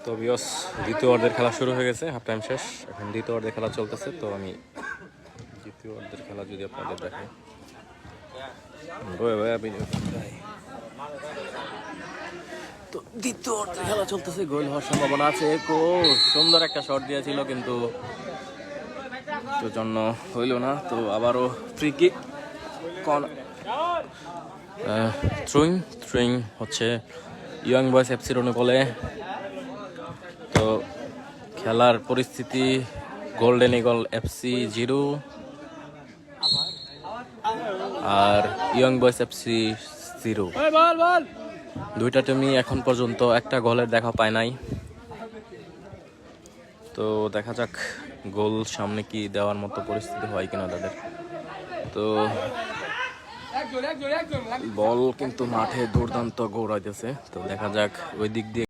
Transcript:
তো বিয়স দ্বিতীয় অর্ধের খেলা শুরু হয়ে গেছে, হাফ টাইম শেষ, এখন দ্বিতীয় অর্ধের খেলা চলতেছে। তো আমি দ্বিতীয় অর্ধের খেলা যদি আপনাদের দেখাই, তো দ্বিতীয় অর্ধের খেলা চলতেছে, গোল হওয়ার সম্ভাবনা আছে। সুন্দর একটা শট দিয়েছিল কিন্তু জন্য হইল না। তো আবারও ফ্রি কিক, থ্রোয়িং হচ্ছে ইয়ং বয়েজ এফসির অনুকূলে। তো খেলার পরিস্থিতি গোল্ডেন ইগল এফসি 0 আর ইয়ং বয়েজ এফসি 0। দুইটা টিমই এখন পর্যন্ত একটা গোলের দেখা পায় নাই। তো দেখা যাক গোল সামনে কি দেওয়ার মতো পরিস্থিতি হয় কিনা তাদের। তো বল কিন্তু মাঠে দুর্দান্ত গৌড়াইতেছে। তো দেখা যাক ওই দিক দিয়ে